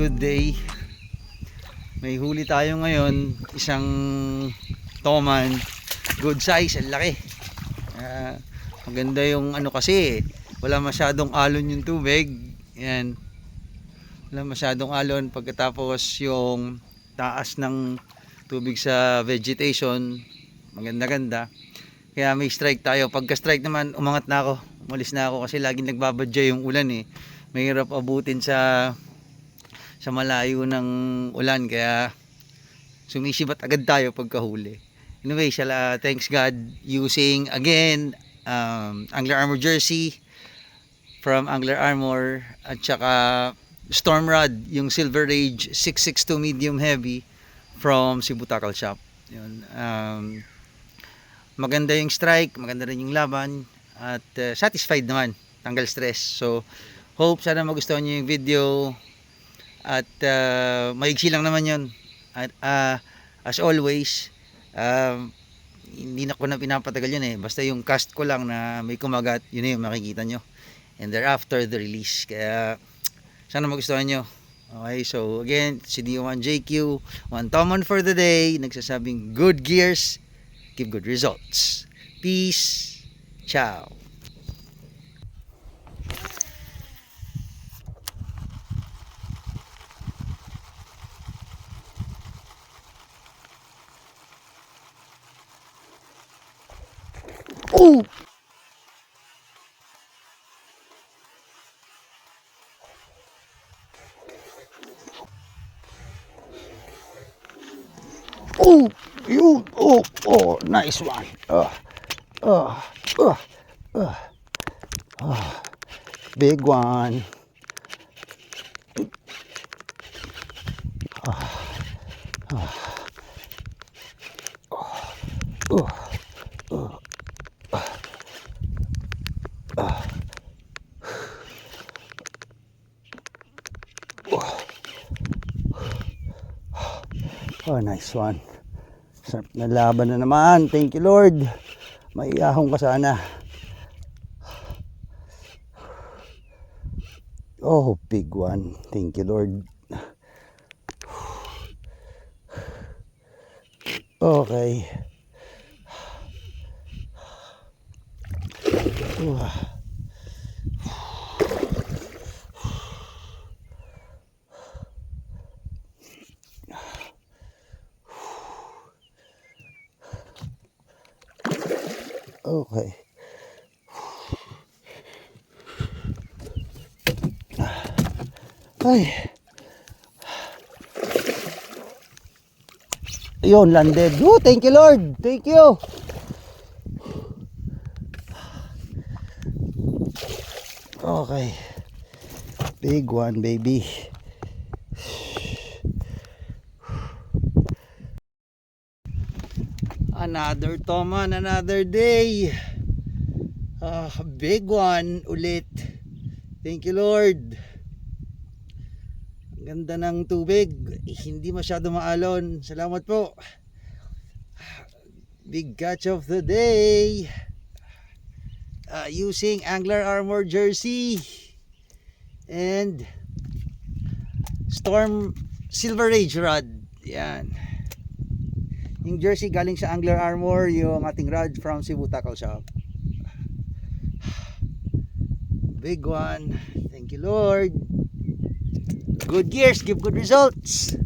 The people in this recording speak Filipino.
good day. May huli tayo ngayon, isang toman, good size, ang laki. Maganda yung ano kasi, wala masyadong alon yung tubig. Yan. Wala masyadong alon, pagkatapos yung taas ng tubig sa vegetation, maganda-ganda. Kaya may strike tayo. Pagka strike naman, umangat na ako. Umalis na ako kasi laging nagbabadya yung ulan eh. Mahirap abutin sa malayo ng ulan, kaya sumisibat agad tayo pagkahuli. Anyway, thanks God, using again Angler Armor jersey from Angler Armor at saka Storm Rod, yung Silver Rage 662 medium heavy from Cebu Tackle Shop. Yun. Maganda yung strike, maganda rin yung laban at satisfied naman, tanggal stress. So hope sana magustuhan niyo yung video at maigsi lang naman yun. At as always, hindi na ko na pinapatagal yun eh, basta yung cast ko lang na may kumagat, yun na yung makikita nyo, and thereafter the release. Kaya sana magustuhan nyo. Okay, so again, si D1JQ, one Tomon for the day, nagsasabing good gears give good results. Peace. Ciao. Oh! Oh! You! Oh! Oh! Nice one! Big one! Oh, nice one. Sarap na laban na naman. Thank you, Lord. Maiyahong ka sana. Oh, big one. Thank you, Lord. Okay. Okay. Ay. Ayun, landed. Oh, thank you, Lord. Thank you. Okay. Big one, baby. Another toman, another day. Big one ulit. Thank you, Lord. Ganda ng tubig, hindi masyado maalon. Salamat po. Big catch of the day, using Angler Armor jersey and Storm Silver Rage rod. Yan. Yung jersey galing sa Angler Armor, yung ating rod from Cebu Tackle Shop. Big one. Thank you, Lord. Good gears give good results.